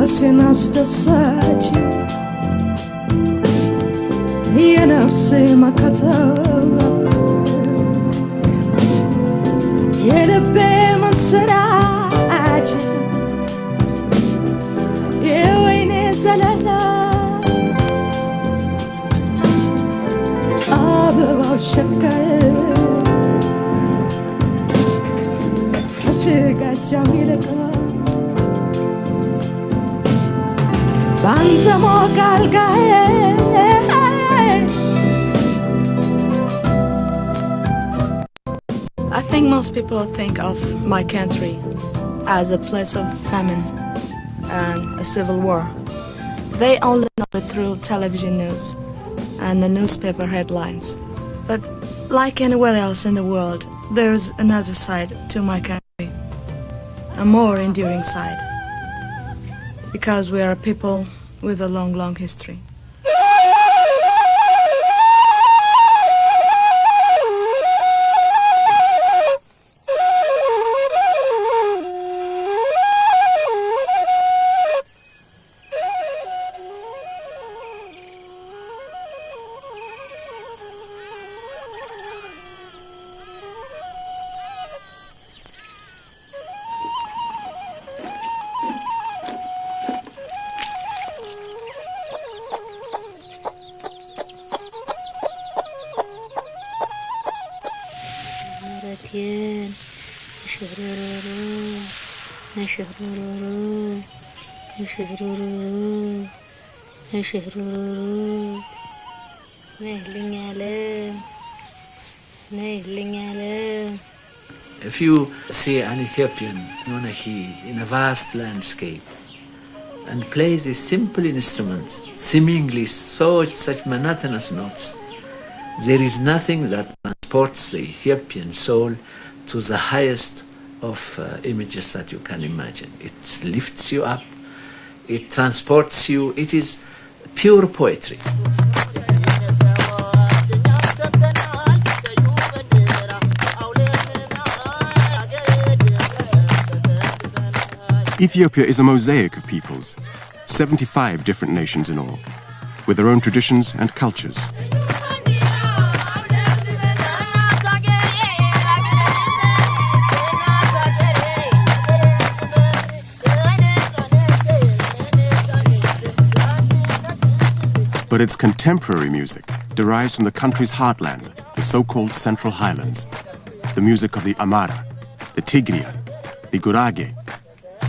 ነፍሴን አስደሳች የነፍሴ መከተብ የልቤ መሰናች የወይኔ ዘለላ አበባው ሸካዬ ከስጋጃም ይልቅ ባንተ ሞቃልጋዬ I think most people think of my country as a place of famine and a civil war. They only know it through television news and the newspaper headlines. But like anywhere else in the world, there's another side to my country, a more enduring side, because we are a people with a long, long history. If you see an Ethiopian monarchy in a vast landscape and plays these simple instruments, seemingly such monotonous notes, there is nothing that transports the Ethiopian soul to the highest of images that you can imagine. It lifts you up, it transports you, it is pure poetry. Ethiopia is a mosaic of peoples, 75 different nations in all, with their own traditions and cultures. But its contemporary music derives from the country's heartland, the so-called Central Highlands, the music of the Amara, the Tigrian, the Gurage,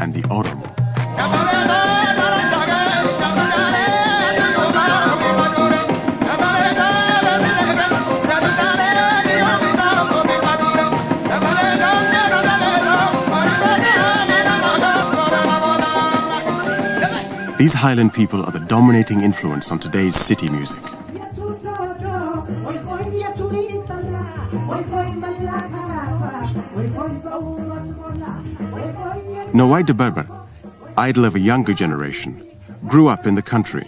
and the Oromo. These highland people are the dominating influence on today's city music. Nawai de Berber, idol of a younger generation, grew up in the country.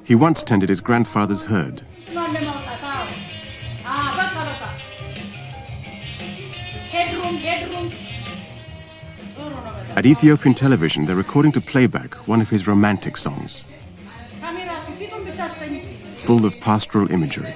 He once tended his grandfather's herd. At Ethiopian television, they're recording to playback one of his romantic songs, full of pastoral imagery.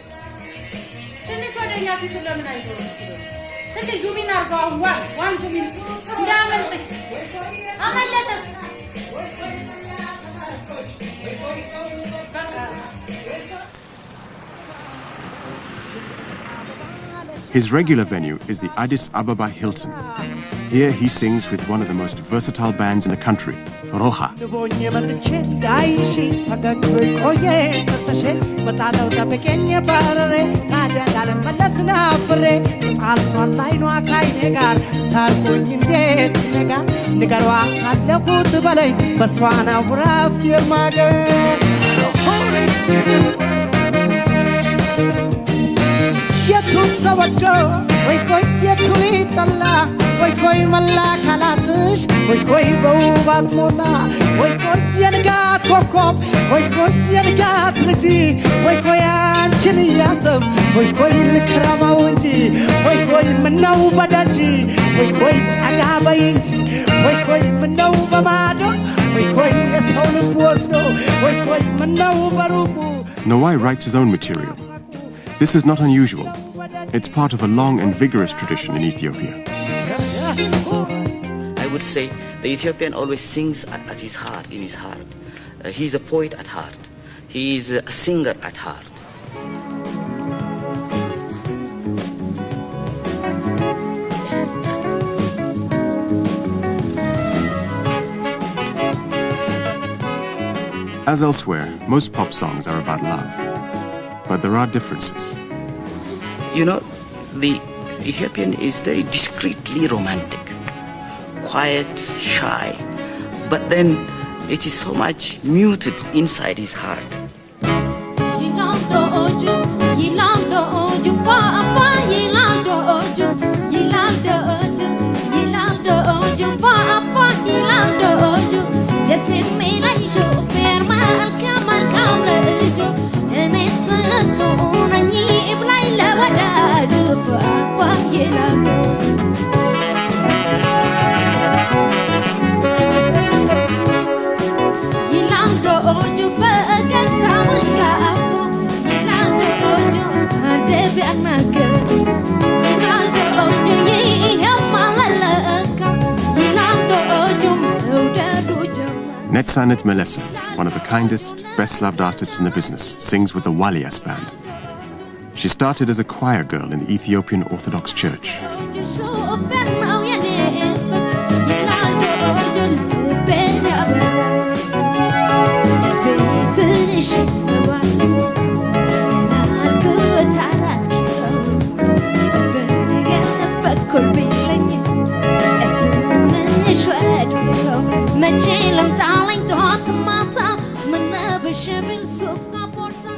His regular venue is the Addis Ababa Hilton. Here he sings with one of the most versatile bands in the country, Roha. ወይ ቆይ መላካላትሽ ወይ ቆይ በውባት ሞላ ወይ ቆይ የንጋት ኮከብ ወይ ቆይ የንጋት ልጅ ወይ ቆይ አንቺን እያሰብ ወይ ቆይ ልክረመው እንጂ ወይ ቆይ ምነው በደጅ ወይ ቆይ ጠጋ በይ እንጂ ወይ ቆይ ምነው በማዶ ወይ ቆይ ወስዶ ወይ ቆይ ምነው በሩቁ Nawai writes his own material. This is not unusual. It's part of a long and vigorous tradition in Ethiopia. I would say the Ethiopian always sings at his heart, in his heart. He's a poet at heart. He is a singer at heart. As elsewhere, most pop songs are about love. But there are differences. You know, the Ethiopian is very discreetly romantic, quiet, shy, but then it is so much muted inside his heart. Netsanet Melesa, one of the kindest, best-loved artists in the business, sings with the Walias band. She started as a choir girl in the Ethiopian Orthodox Church.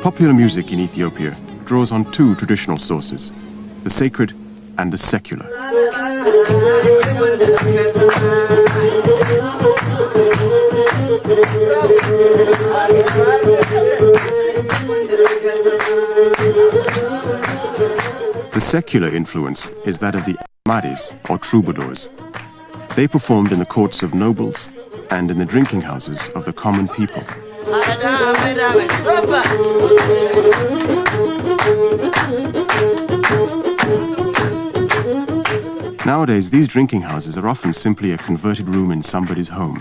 Popular music in Ethiopia draws on two traditional sources, the sacred and the secular. The secular influence is that of the Amaris, or troubadours. They performed in the courts of nobles and in the drinking houses of the common people. Nowadays, these drinking houses are often simply a converted room in somebody's home.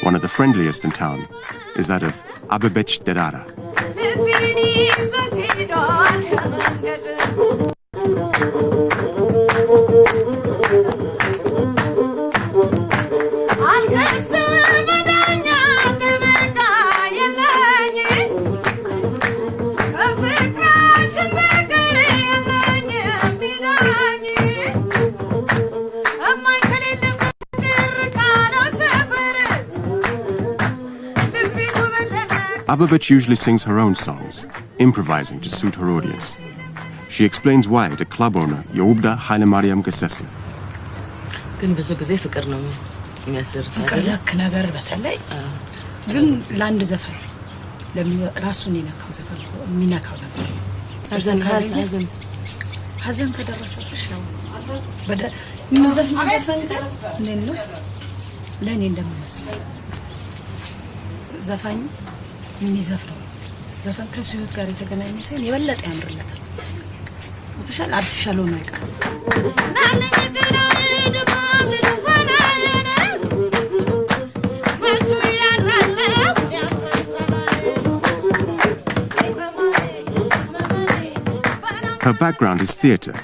One of the friendliest in town is that of Awek Derara. Awek usually sings her own songs, improvising to suit her audience. She explains why to club owner Yobda Hailemariam Gesesse. ግን ብዙ ጊዜ ፍቅር ነው የሚያስደርሰው ከለክ ነገር በተለይ ግን ላንድ ዘፈን ለራሱን ይነካው ዘፈን የሚነካው ነገር ሀዘን ከደረሰብሽ ነው በደ ምዘፍን ዘፈን ነው ለኔ እንደምመስል ዘፋኝ የሚዘፍነው ዘፈን ከህይወት ጋር የተገናኘ ሲሆን የበለጠ ያምርለታል ወተሻል አርቲፊሻል ሆኖ አይቀርም Her background is theatre,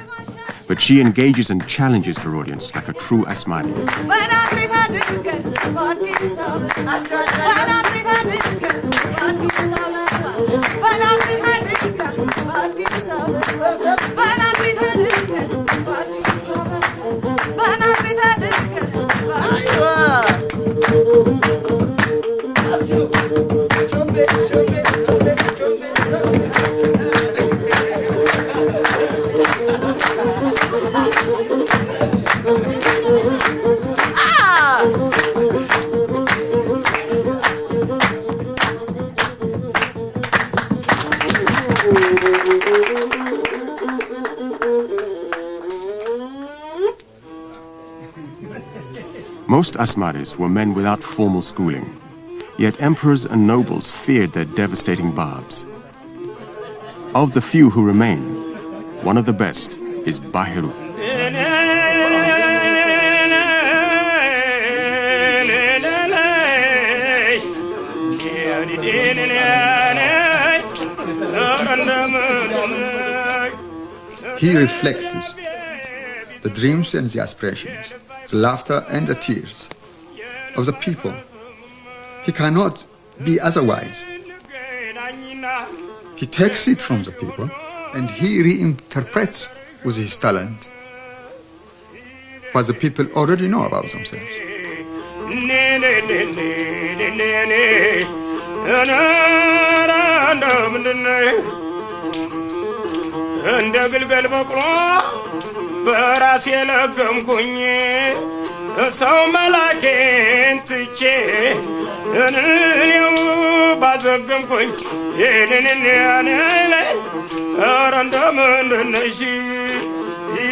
but she engages and challenges her audience like a true Asmari. Most Asmaris were men without formal schooling. Yet emperors and nobles feared their devastating barbs. Of the few who remain, one of the best is Bahiru. He reflects the dreams and the aspirations, the laughter and the tears of the people. He cannot be otherwise. He takes it from the people and he reinterprets with his talent what the people already know about themselves. እንደ ግልገል በቅሎ በራሴ ለገምኩኝ ሰው መላኬን ትቼ እኔው ባዘገምኩኝ ይህንን ያኔ ኧረ እንደምንድን ነሽ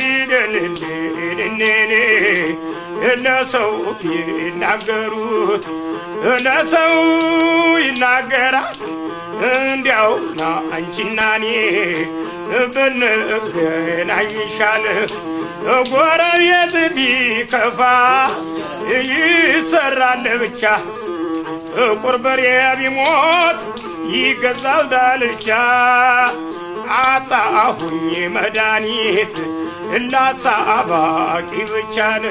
ይደንኔኔ ለሰው ይናገሩት ለሰው ይናገራል እንዲያው ና አንቺና እኔ ብንገናኝ ይሻል ጎረቤት ቢከፋ ይሰራል ብቻ ጥቁር በሬ ቢሞት ይገዛል ዳልቻ አጣሁኝ መድኃኒት ላሳባቂ ብቻን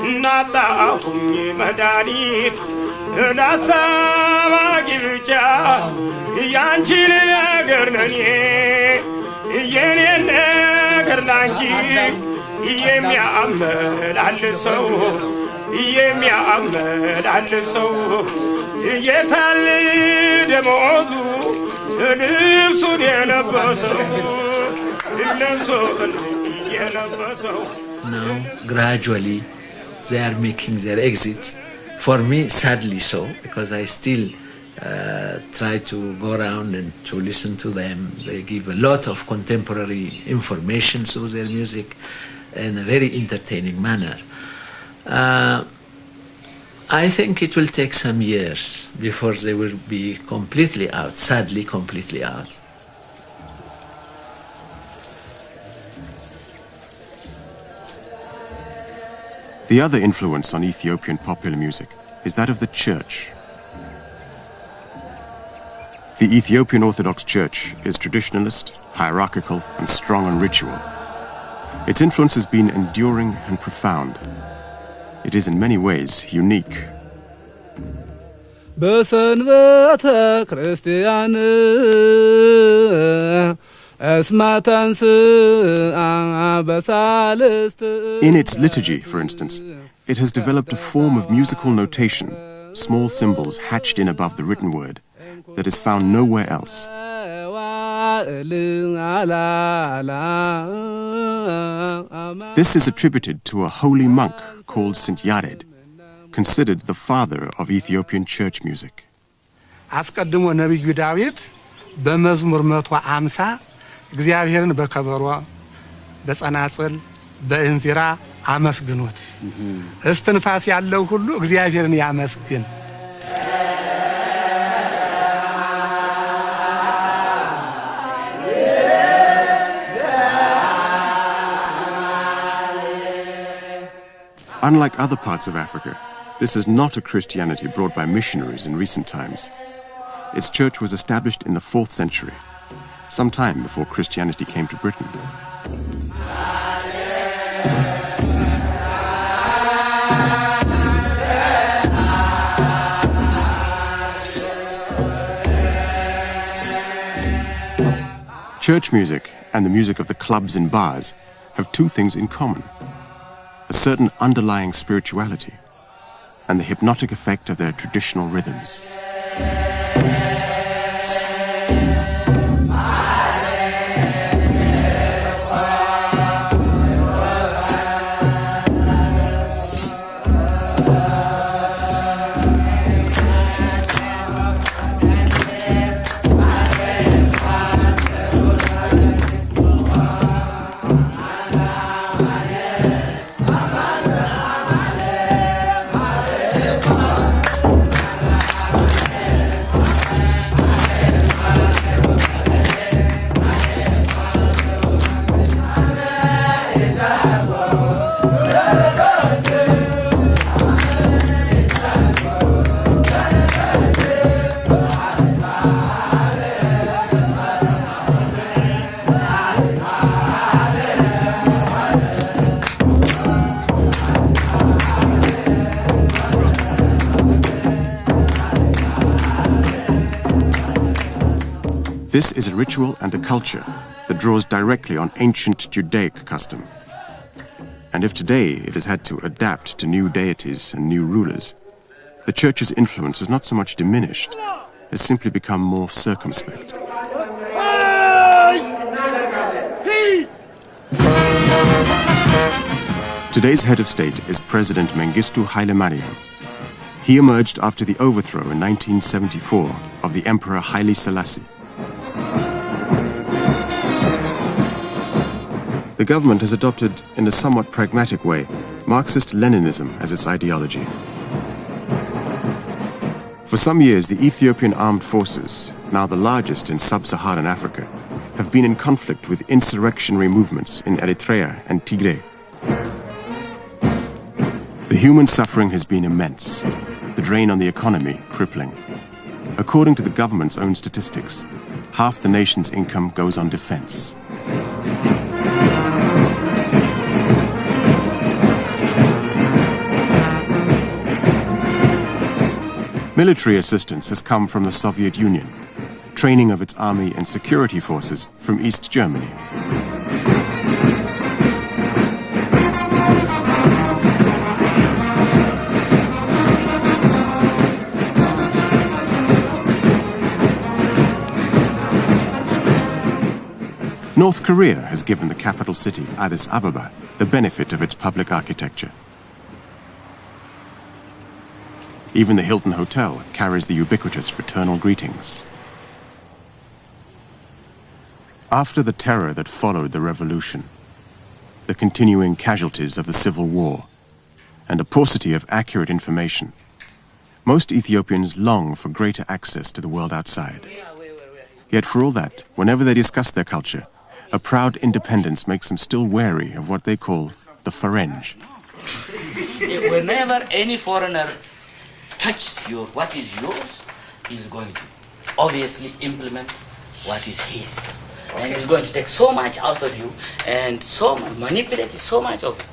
እናጣሁኝ መድኃኒት ላሳባቂ ብቻ ያንቺን ነገር ለኔ የኔ ነገር ላንቺ የሚያመላልሰው የሚያመላልሰው የታል ደሞዙ ልብሱን የለበሰው ልብሱን የለበሰው Now, gradually, they are making their exit. For me, sadly so, because I still try to go around and to listen to them. They give a lot of contemporary information through their music in a very entertaining manner. I think it will take some years before they will be completely out, sadly completely out. The other influence on Ethiopian popular music is that of the church. The Ethiopian Orthodox Church is traditionalist, hierarchical, and strong on ritual. Its influence has been enduring and profound. It is in many ways unique. In its liturgy, for instance, it has developed a form of musical notation, small symbols hatched in above the written word, that is found nowhere else. This is attributed to a holy monk called Saint Yared, considered the father of Ethiopian church music. አስቀድሞ ነብዩ ዳዊት በመዝሙር 150 እግዚአብሔርን በከበሮ በጸናጽል በእንዚራ አመስግኑት እስትንፋስ ያለው ሁሉ እግዚአብሔርን ያመስግን Unlike other parts of Africa, this is not a Christianity brought by missionaries in recent times. Its church was established in the 4th century, some time before Christianity came to Britain. Church music and the music of the clubs and bars have two things in common: a certain underlying spirituality and the hypnotic effect of their traditional rhythms. This is a ritual and a culture that draws directly on ancient Judaic custom. And if today it has had to adapt to new deities and new rulers, the Church's influence is not so much diminished as simply become more circumspect. Today's head of state is President Mengistu Haile Mariam. He emerged after the overthrow in 1974 of the Emperor Haile Selassie. The government has adopted, in a somewhat pragmatic way, Marxist-Leninism as its ideology. For some years, the Ethiopian armed forces, now the largest in sub-Saharan Africa, have been in conflict with insurrectionary movements in Eritrea and Tigray. The human suffering has been immense, the drain on the economy crippling. According to the government's own statistics, half the nation's income goes on defense. Military assistance has come from the Soviet Union, training of its army and security forces from East Germany. North Korea has given the capital city, Addis Ababa, the benefit of its public architecture. Even the Hilton Hotel carries the ubiquitous fraternal greetings. After the terror that followed the revolution, the continuing casualties of the civil war, and a paucity of accurate information, most Ethiopians long for greater access to the world outside. Yet for all that, whenever they discuss their culture, a proud independence makes them still wary of what they call the Ferenj. Whenever any foreigner touches what is yours, he's going to obviously implement what is his. Okay. And he's going to take so much out of you and manipulate so much of it.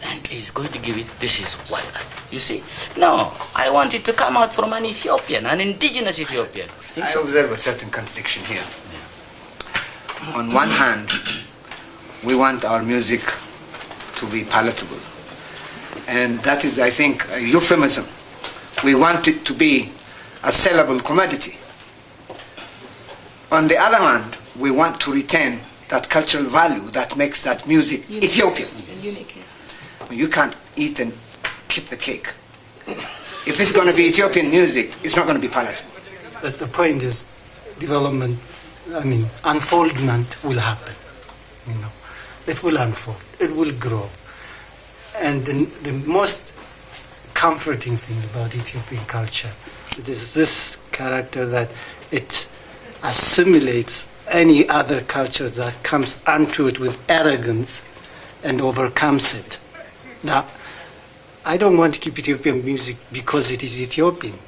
And he's going to give it, this is what, you see? No, I want it to come out from an Ethiopian, an indigenous Ethiopian. I observe a certain contradiction here. On one hand, we want our music to be palatable. And that is, I think, a euphemism. We want it to be a sellable commodity. On the other hand, we want to retain that cultural value that makes that music Ethiopian. You can't eat and keep the cake. If it's going to be Ethiopian music, it's not going to be palatable. But the point is, development, unfoldment will happen. It will unfold. It will grow. And the most comforting thing about Ethiopian culture, it is this character that it assimilates any other culture that comes onto it with arrogance and overcomes it. Now, I don't want to keep Ethiopian music because it is Ethiopian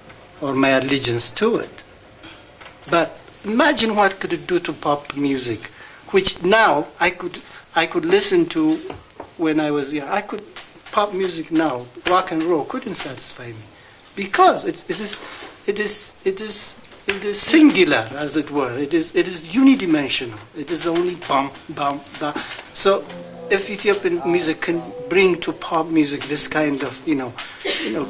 or my allegiance to it. But imagine what could it do to pop music, which now I could listen to when I was young. Pop music now, rock and roll, couldn't satisfy me because it is singular, as it were. It is unidimensional. It is only bum bum bum. So, if Ethiopian music can bring to pop music this kind of,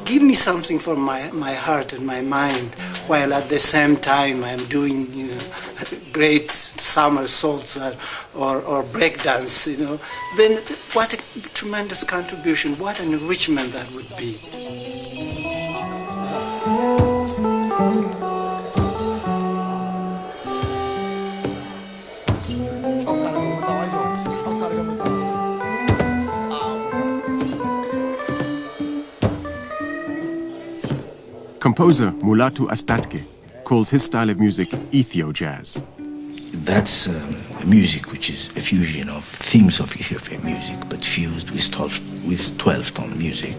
give me something for my heart and my mind, while at the same time I'm doing, great somersaults or breakdance, then what a tremendous contribution, what an enrichment that would be. Composer Mulatu Astatke calls his style of music Ethio-jazz. That's music which is a fusion of themes of Ethiopian music, but fused with 12-tone music.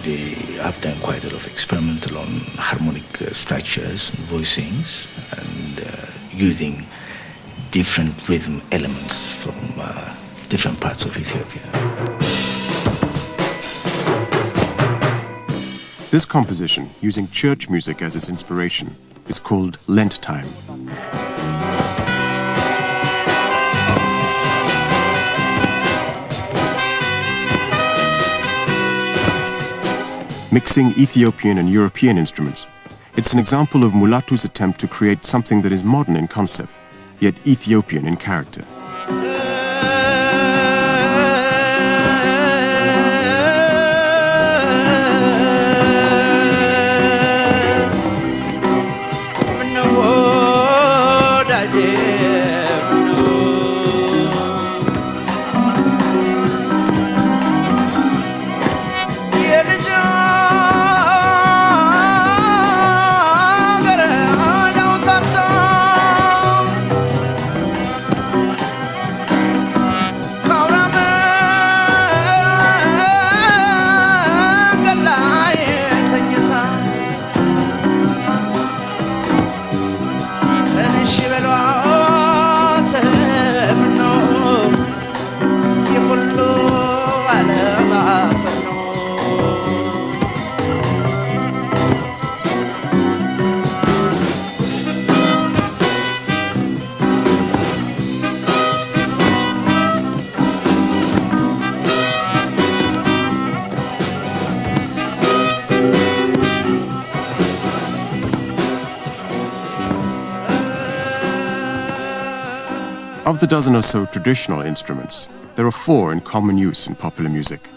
They have done quite a lot of experimental on harmonic structures and voicings, and using different rhythm elements from different parts of Ethiopia. This composition, using church music as its inspiration, is called Lent time. Mixing Ethiopian and European instruments, it's an example of Mulatu's attempt to create something that is modern in concept, yet Ethiopian in character. Of the dozen or so traditional instruments, there are 4 in common use in popular music: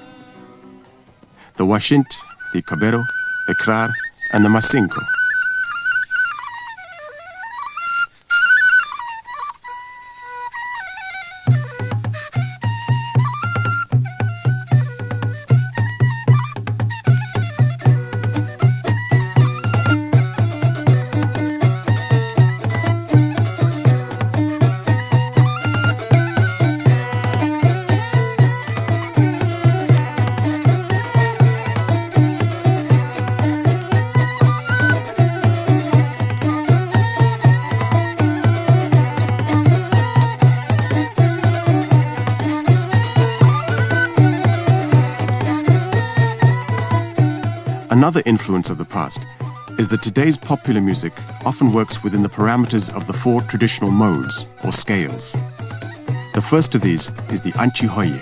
the washint, the kabero, the krar, and the masinko. Another influence of the past is that today's popular music often works within the parameters of the 4 traditional modes or scales. The first of these is the Anchihoye.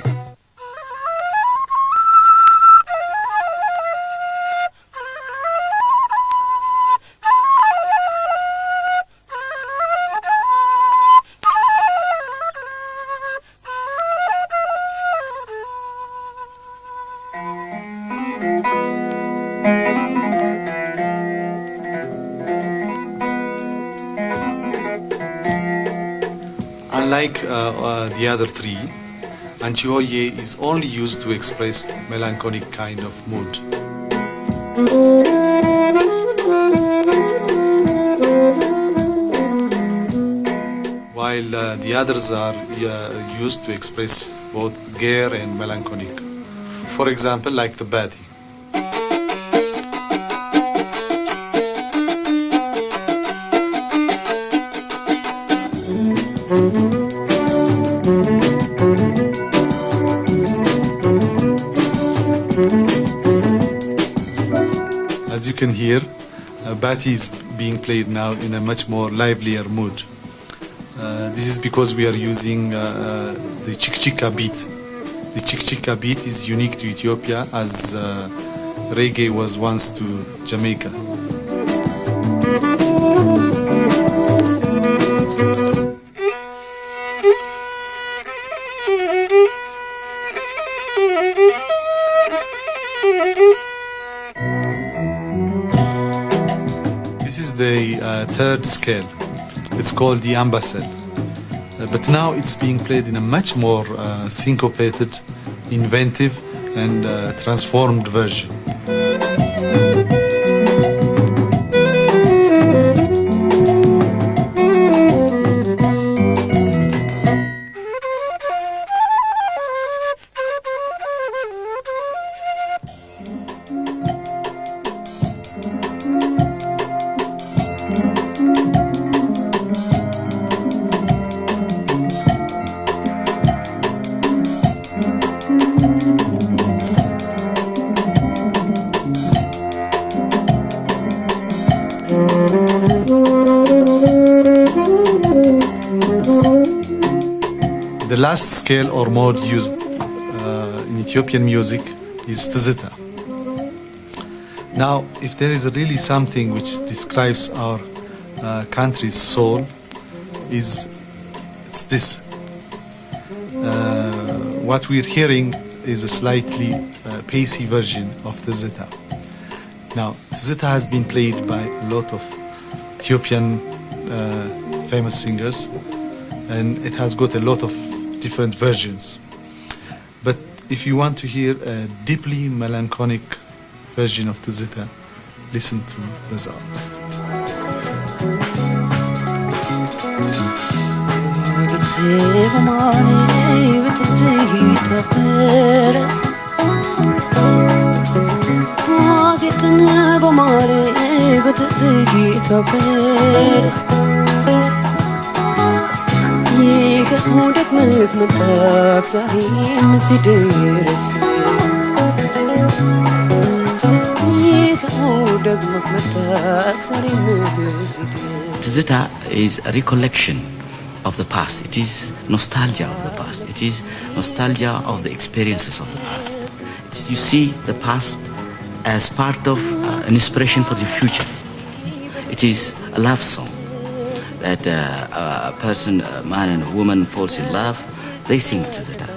Unlike the other 3, Anchihoye is only used to express melancholic kind of mood. While the others are used to express both ger and melancholic. For example, like the badi. As you can hear, Bati is being played now in a much more livelier mood. This is because we are using the Chikchika beat. The Chikchika beat is unique to Ethiopia, as reggae was once to Jamaica. This is the 3rd scale. It's called the ambasel. But now it's being played in a much more syncopated, inventive, and transformed version. last scale or mode used in Ethiopian music is tizita. Now, if there is really something which describes our country's soul, it's this. What we're hearing is a slightly pacey version of tizita. Now, tizita has been played by a lot of Ethiopian famous singers, and it has got a lot of different versions. But if you want to hear a deeply melancholic version of tizita, listen to the sounds. Tizita is a recollection of the past. It is nostalgia of the past. It is nostalgia of the experiences of the past. You see the past as part of an inspiration for the future. It is a love song that a person, a man and a woman falls in love, they sing tizita.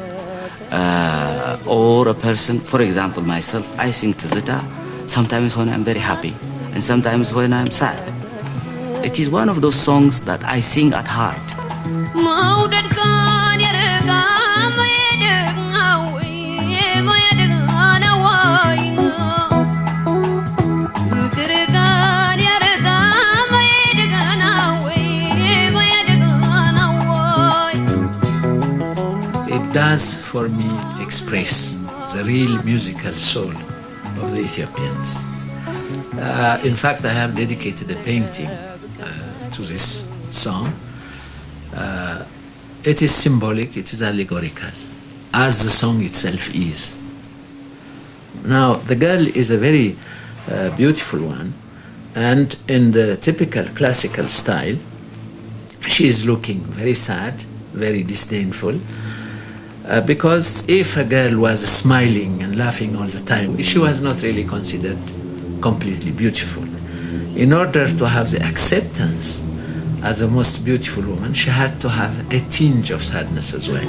Or a person, for example myself, I sing tizita sometimes when I'm very happy and sometimes when I'm sad. It is one of those songs that I sing at heart. It does for me express the real musical soul of the Ethiopians. In fact, I have dedicated a painting to this song. It is symbolic, it is allegorical, as the song itself is. Now, the girl is a very beautiful one, and in the typical classical style, she is looking very sad, very disdainful, because if a girl was smiling and laughing all the time, she was not really considered completely beautiful. In order to have the acceptance as the most beautiful woman, she had to have a tinge of sadness as well.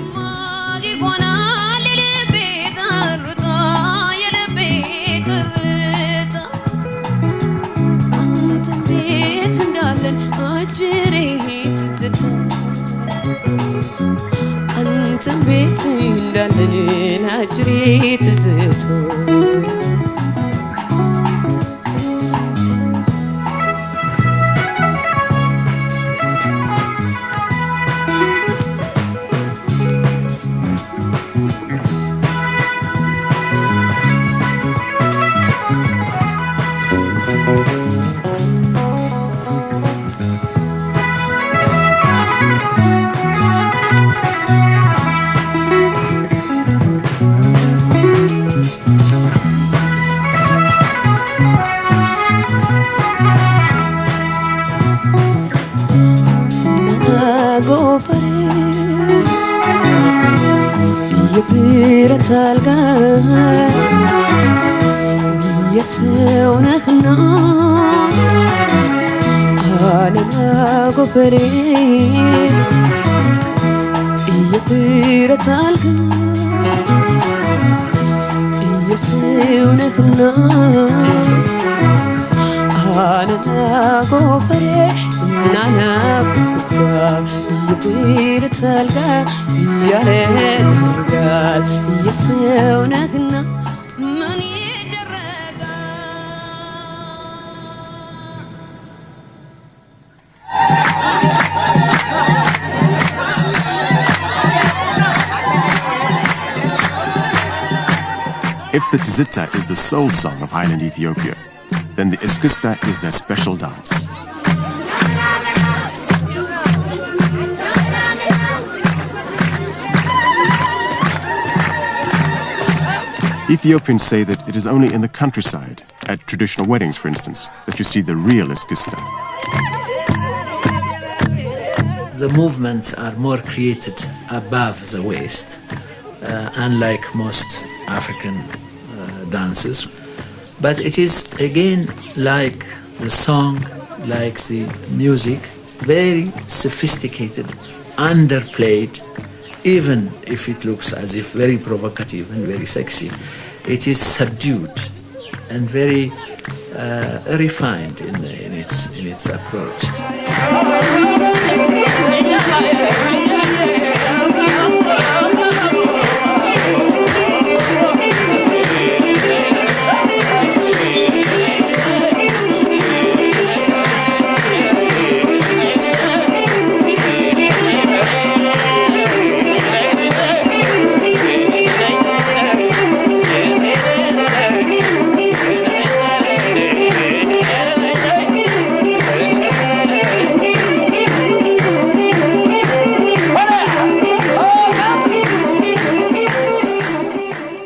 If the tizita is the soul song of highland Ethiopia, then the iskista is their special dance. Ethiopians say that it is only in the countryside, at traditional weddings for instance, that you see the real iskista. the movements are more created above the waist, unlike most African dances. But it is again like the song, like the music, very sophisticated, underplayed, even if it looks as if very provocative and very sexy. It is subdued and very refined in its approach.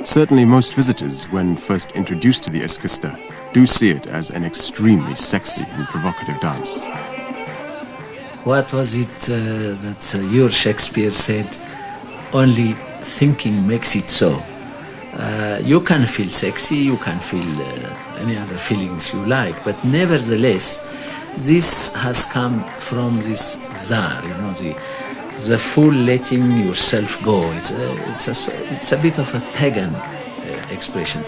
Certainly most visitors, when first introduced to the Eskista, do see it as an extremely sexy and provocative dance. What was it that your Shakespeare said, only thinking makes it so? You can feel sexy, you can feel any other feelings you like, but nevertheless, this has come from this zar, the full letting yourself go. It's a bit of a pagan expression.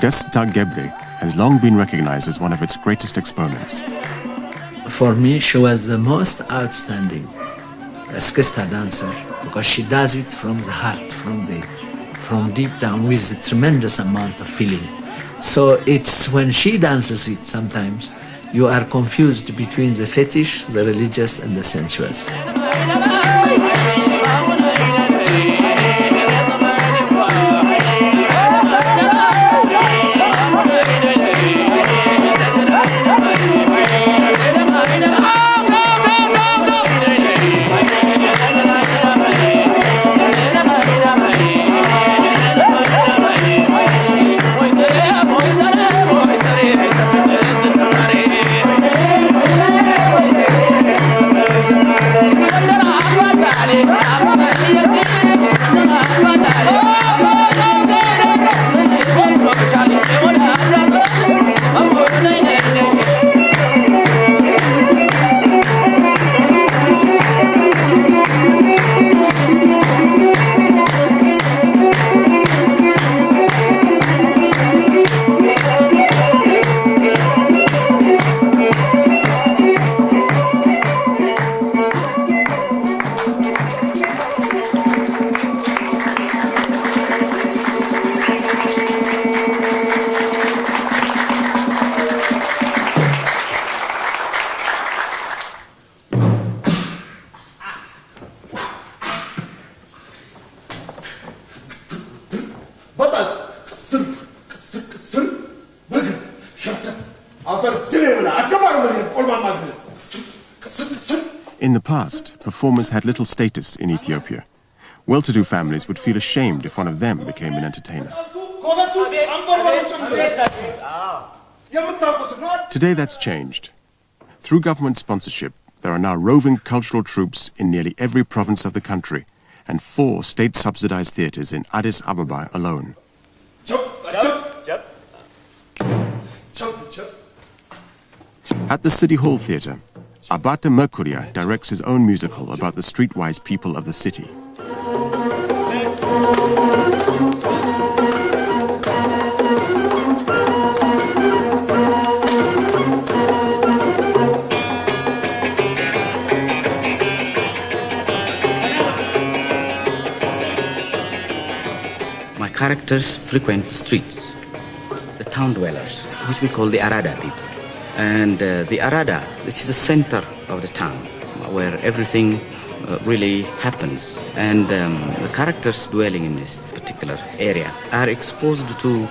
Desta Gebre has long been recognized as one of its greatest exponents. For me, she was the most outstanding Eskista dancer because she does it from the heart, from deep down, with a tremendous amount of feeling. So it's when she dances it sometimes, you are confused between the fetish, the religious, and the sensuous. In the past, performers had little status in Ethiopia. Well-to-do families would feel ashamed if one of them became an entertainer. Today that's changed. Through government sponsorship, there are now roving cultural troupes in nearly every province of the country and 4 state-subsidized theaters in Addis Ababa alone. At the City Hall Theatre, Abate Mercuria directs his own musical about the streetwise people of the city. My characters frequent the streets, the town dwellers, which we call the Arada people. And the Arada, this is the center of the town where everything really happens. And the characters dwelling in this particular area are exposed to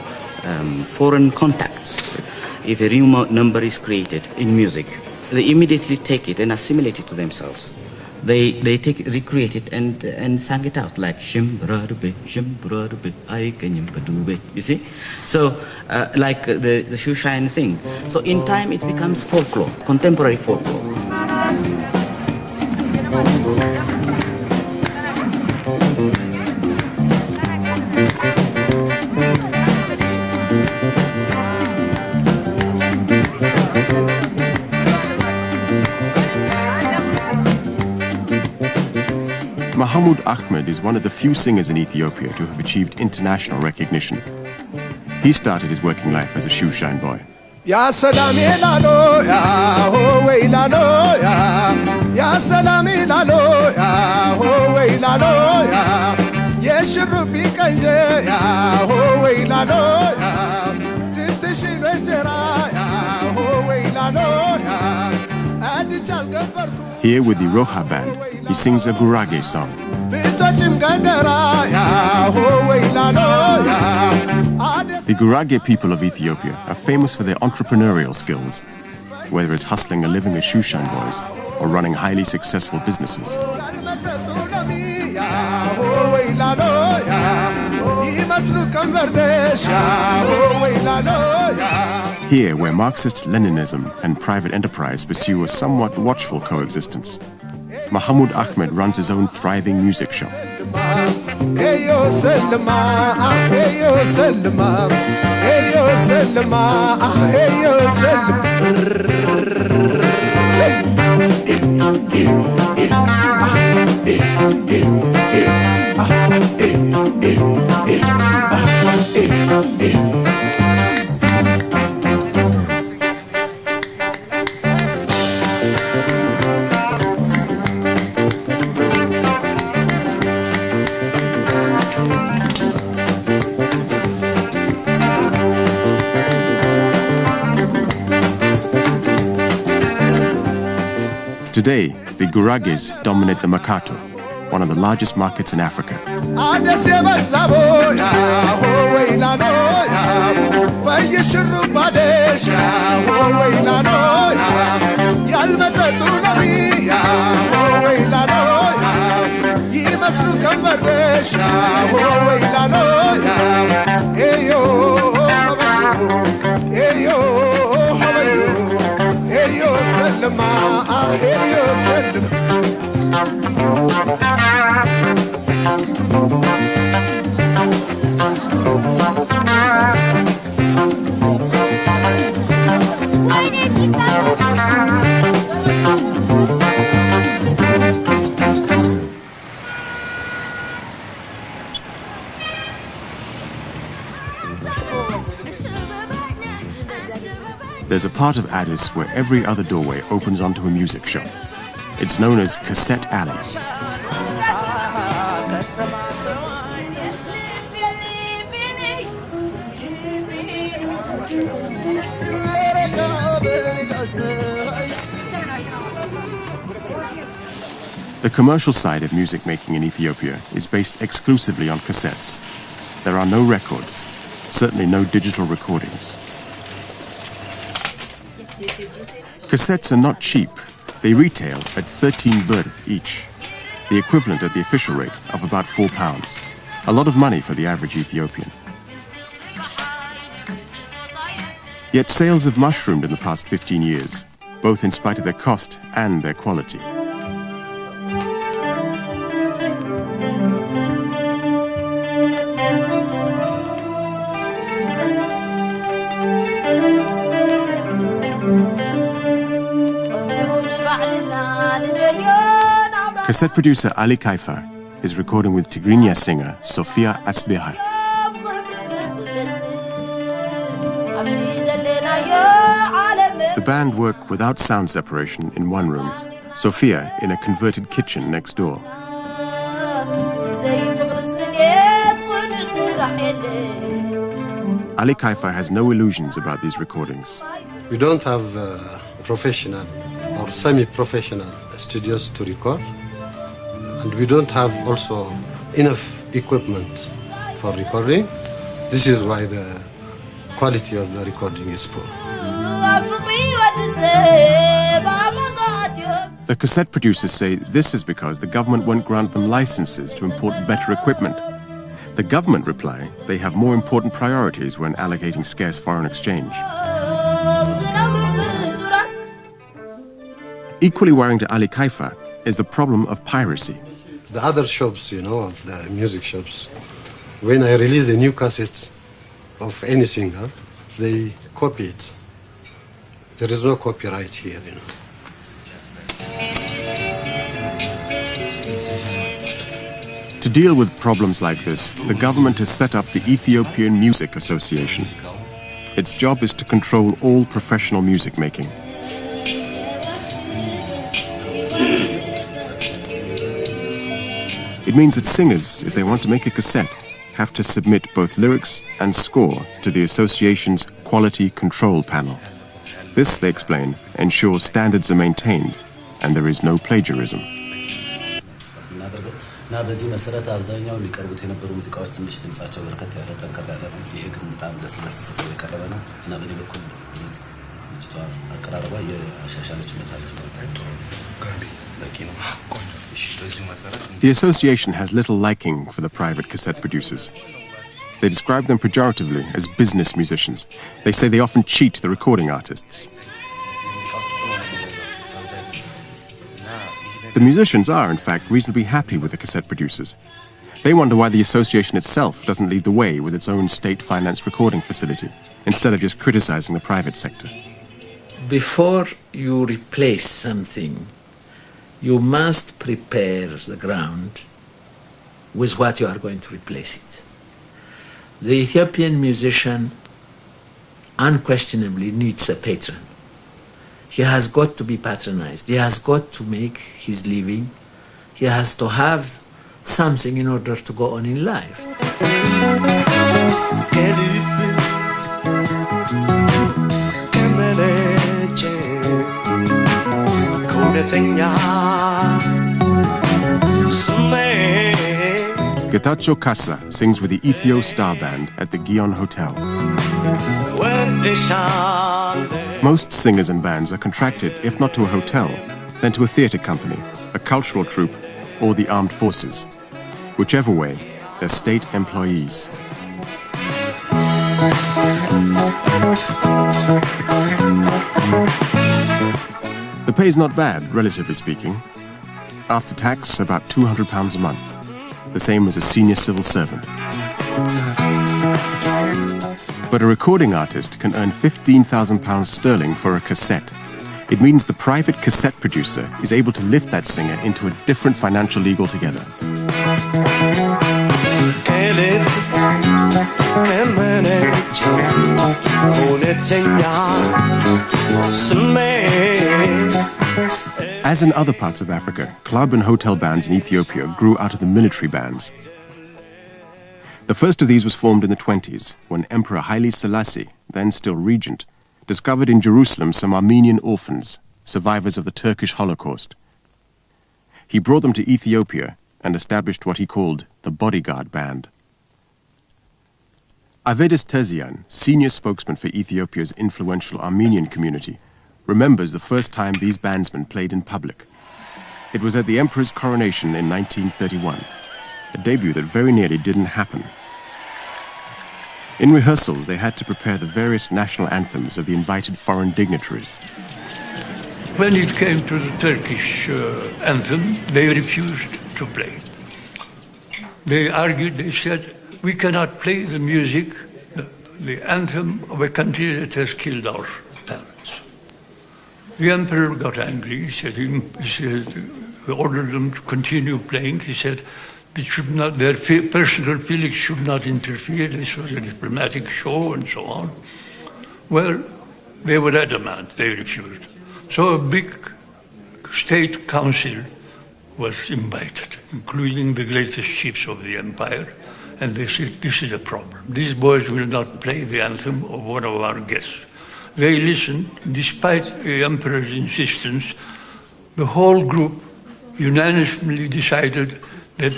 foreign contacts. If a new number is created in music, they immediately take it and assimilate it to themselves. They recreate it and sang it out like Shimbradabe, Shimbradabe, Aikanyimpadube. You see? So like the shoe shine thing. So in time it becomes folklore, contemporary folklore. Mahmoud Ahmed is one of the few singers in Ethiopia to have achieved international recognition. He started his working life as a shoeshine boy. Ya salami lalo ya ho wey lalo ya salami lalo ya ho wey lalo ya yeshrubi kanje ya ho wey lalo ya titishi resera ya ho wey lalo ya adichal gabartu. Here with the Roha band, he sings a Gurage song. The Gurage people of Ethiopia are famous for their entrepreneurial skills, whether it's hustling a living as shoeshine boys or running highly successful businesses. Here, where Marxist-Leninism and private enterprise pursue a somewhat watchful coexistence, Mahmoud Ahmed runs his own thriving music shop. Today, the Gurages dominate the Mercato, one of the largest markets in Africa. There's a part of Addis where every other doorway opens onto a music shop. It's known as Cassette Alley. The commercial side of music making in Ethiopia is based exclusively on cassettes. There are no records, certainly no digital recordings. Cassettes are not cheap. They retail at 13 birr each, the equivalent at the official rate of about £4. A lot of money for the average Ethiopian. Yet sales have mushroomed in the past 15 years, both in spite of their cost and their quality. Cassette producer Ali Kaifa is recording with Tigrinya singer Sofia Asbihar. The band work without sound separation in one room, Sofia in a converted kitchen next door. Ali Kaifa has no illusions about these recordings. We don't have professional or semi-professional studios to record, and we don't have also enough equipment for recording. This is why the quality of the recording is poor. The cassette producers say this is because the government won't grant them licenses to import better equipment. The government reply they have more important priorities when allocating scarce foreign exchange. Equally worrying to Ali Kaifa is the problem of piracy. The other shops, of the music shops, when I release a new cassette of any singer, they copy it. There is no copyright here, To deal with problems like this, the government has set up the Ethiopian Music Association. Its job is to control all professional music making. It means that singers, if they want to make a cassette, have to submit both lyrics and score to the association's quality control panel. This, they explain, ensures standards are maintained and there is no plagiarism. እና በዚህ መሰረት አብዛኛው ሊቀርቡት የነበሩ ሙዚቃዎች ትንሽ ድምጻቸው በርከት ያለ ጠንከር ያለ ነው። ይሄ ግን በጣም ለስለስ የቀረበ ነው እና በኔ በኩል ልጅቷ አቀራረቧ የሻሻለች መታለች ነው። በቂ ነው። እሺ በዚህ መሰረት The association has little liking for the private cassette producers. They describe them pejoratively as business musicians. They say they often cheat the recording artists. The musicians are, in fact, reasonably happy with the cassette producers. They wonder why the association itself doesn't lead the way with its own state-financed recording facility, instead of just criticizing the private sector. Before you replace something, you must prepare the ground with what you are going to replace it. The Ethiopian musician unquestionably needs a patron. He has got to be patronized. He has got to make his living. He has to have something in order to go on in life. Getachew Kassa sings with the Ethio Star Band at the Gion Hotel. Most singers and bands are contracted, if not to a hotel, then to a theatre company, a cultural troupe, or the armed forces. Whichever way, they're state employees. The pay's not bad, relatively speaking. After tax, about £200 a month, the same as a senior civil servant. But a recording artist can earn £15,000 sterling for a cassette. It means the private cassette producer is able to lift that singer into a different financial league altogether. As in other parts of Africa, club and hotel bands in Ethiopia grew out of the military bands. The first of these was formed in the 1920s, when Emperor Haile Selassie, then still regent, discovered in Jerusalem some Armenian orphans, survivors of the Turkish Holocaust. He brought them to Ethiopia and established what he called the Bodyguard Band. Avedis Terzian, senior spokesman for Ethiopia's influential Armenian community, remembers the first time these bandsmen played in public. It was at the emperor's coronation in 1931, a debut that very nearly didn't happen. In rehearsals, they had to prepare the various national anthems of the invited foreign dignitaries. When it came to the Turkish anthem, they refused to play. They argued, they said, we cannot play the music, the anthem of a country that has killed our parents. The emperor got angry. He said, he ordered them to continue playing. He said, it should not, their personal feelings should not interfere. This was a diplomatic show and so on. Well, they were adamant. They refused. So a big state council was invited, including the greatest chiefs of the empire. And they said, this is a problem. These boys will not play the anthem of one of our guests. They listened. Despite the emperor's insistence, the whole group unanimously decided that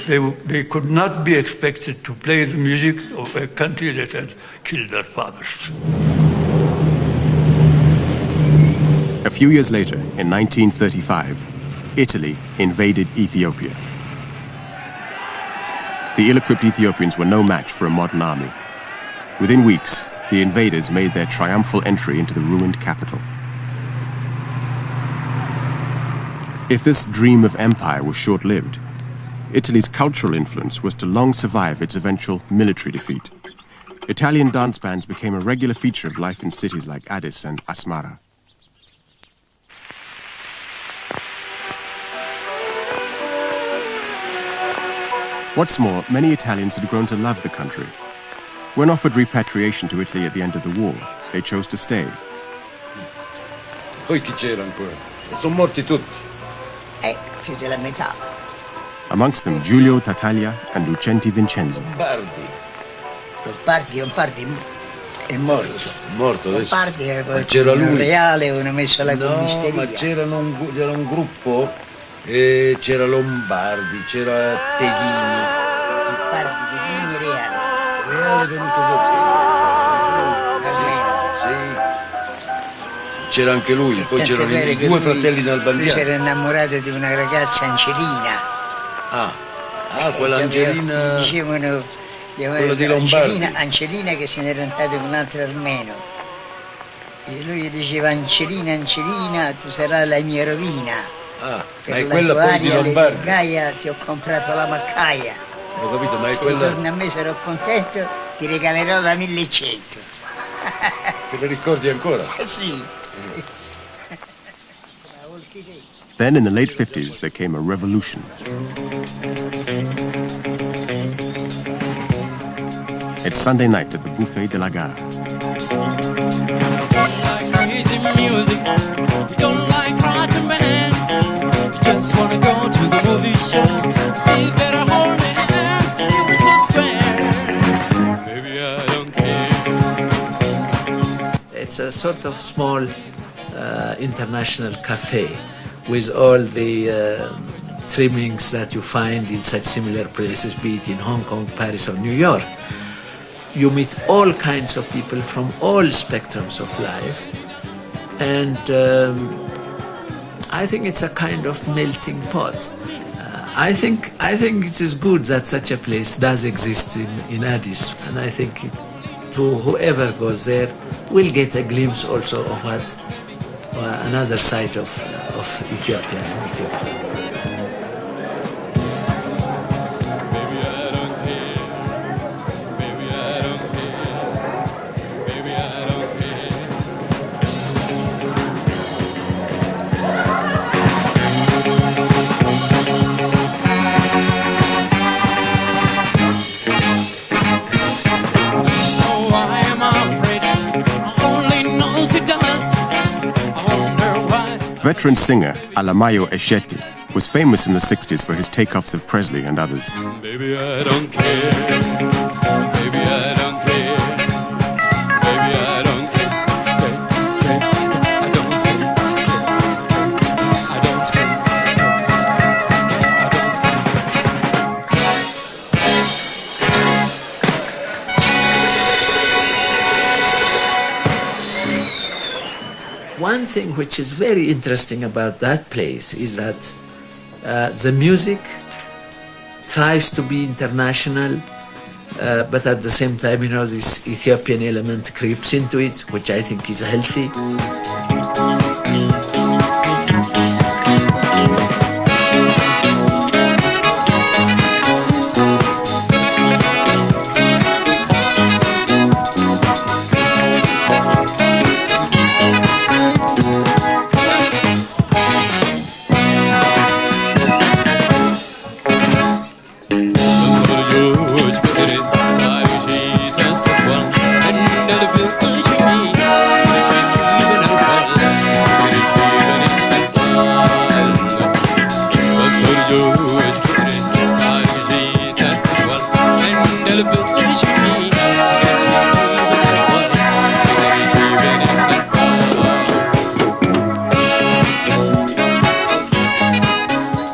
they could not be expected to play the music of a country that had killed their fathers. A few years later, in 1935, Italy invaded Ethiopia. The ill-equipped Ethiopians were no match for a modern army. Within weeks, the invaders made their triumphal entry into the ruined capital. If this dream of empire was short-lived, Italy's cultural influence was to long survive its eventual military defeat. Italian dance bands became a regular feature of life in cities like Addis and Asmara. What's more, many Italians had grown to love the country. When offered repatriation to Italy at the end of the war, they chose to stay. Poi chi c'era ancora? Sono morti tutti. Più della metà. Amongst them, Giulio Tartaglia and Lucenti Vincenzo. Lombardi è morto. Morto adesso. Lombardi è Ma c'era lui. un reale, una messo alla commisteria. Ma c'era un gruppo, e c'era Lombardi, c'era Teghini. Lombardi, Teghini, reale. Reale è venuto dopo. Sì. C'era anche lui, poi c'erano i due fratelli d'Albandiani. Lui si era innamorato di una ragazza Angelina. Quella Angelina. Dicevano quello di Lombardi. Angelina che se n'era andato con un altro armeno. E lui gli diceva Angelina, tu sarai la mia rovina. Ma per è la quella tua poi di aria Lombardi. Gaia ti ho comprato la maccaia. Ho capito, ma è Se quella. ritorni a me sarò contento, ti regalerò la 1100. Se lo ricordi ancora? Sì. Then in the late 50s, there came a revolution. It's Sunday night at the Buffet de la Gare. Crazy music, you don't like rockin' band. You just wanna go to the movie show. See better hold hands, it was so square. Baby, I don't care. It's a sort of small international cafe with all the trimmings that you find in such similar places, be it in Hong Kong, Paris, or New York. You meet all kinds of people from all spectrums of life, and I think it's a kind of melting pot. I think it is good that such a place does exist in Addis, and I think to whoever goes there will get a glimpse also of what another side of Ethiopia and Ethiopia. Veteran singer Alamayo Esheti was famous in the 60s for his takeoffs of Presley and others. Baby, I don't care. Baby, I don't care. Baby, I don't care. I don't care. I don't care. One thing which is very interesting about that place is that the music tries to be international, but at the same time, this Ethiopian element creeps into it, which I think is healthy.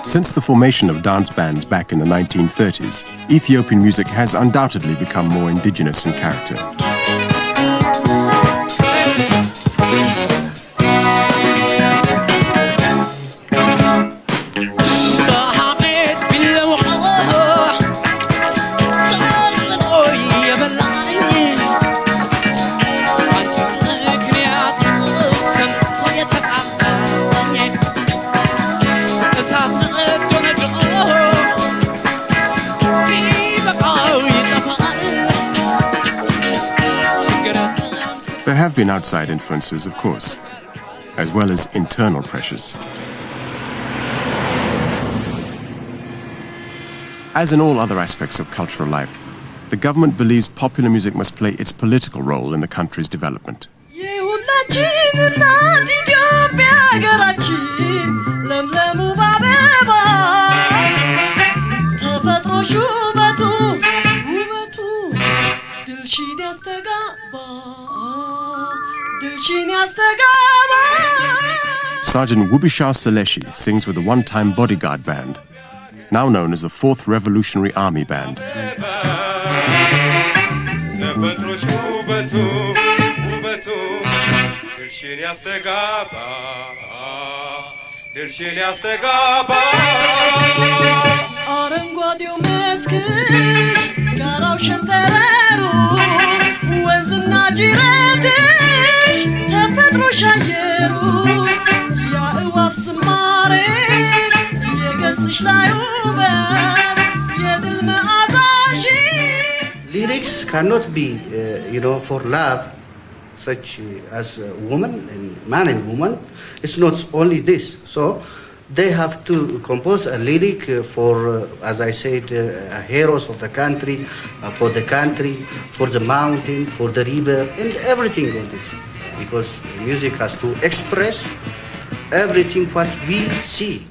Since the formation of dance bands back in the 1930s, Ethiopian music has undoubtedly become more indigenous in character. been outside influences, of course, as well as internal pressures. As in all other aspects of cultural life, the government believes popular music must play its political role in the country's development. Sergeant Wubisha Seleshi sings with the one-time bodyguard band, now known as the 4th Revolutionary Army Band. Lyrics cannot be, for love, such as a woman and man and woman. It's not only this. So they have to compose a lyric for, as I said, heroes of the country, for the mountain, for the river, and everything on this. Because music has to express everything what we see.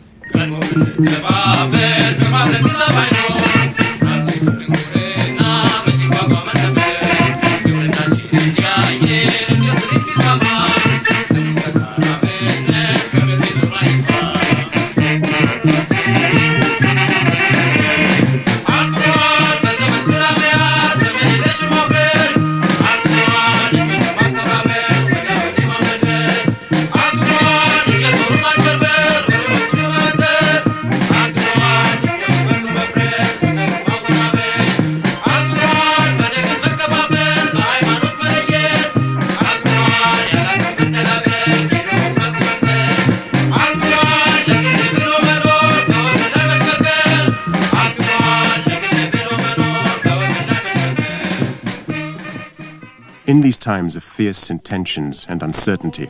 In these times of fierce intentions and uncertainty,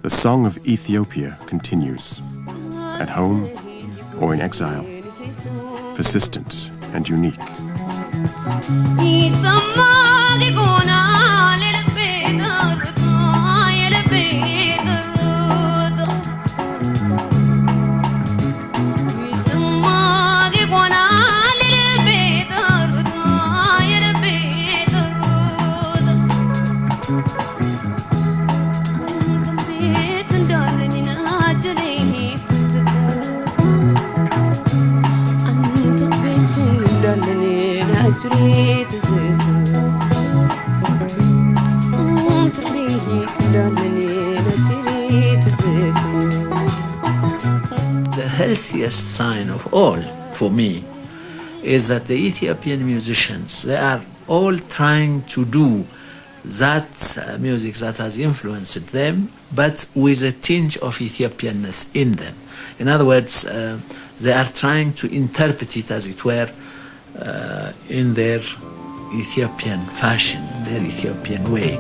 the song of Ethiopia continues, at home or in exile, persistent and unique. The healthiest sign of all, for me, is that the Ethiopian musicians, they are all trying to do that music that has influenced them, but with a tinge of Ethiopianness in them. In other words, they are trying to interpret it, as it were, in their Ethiopian fashion, their Ethiopian way.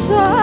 Enquanto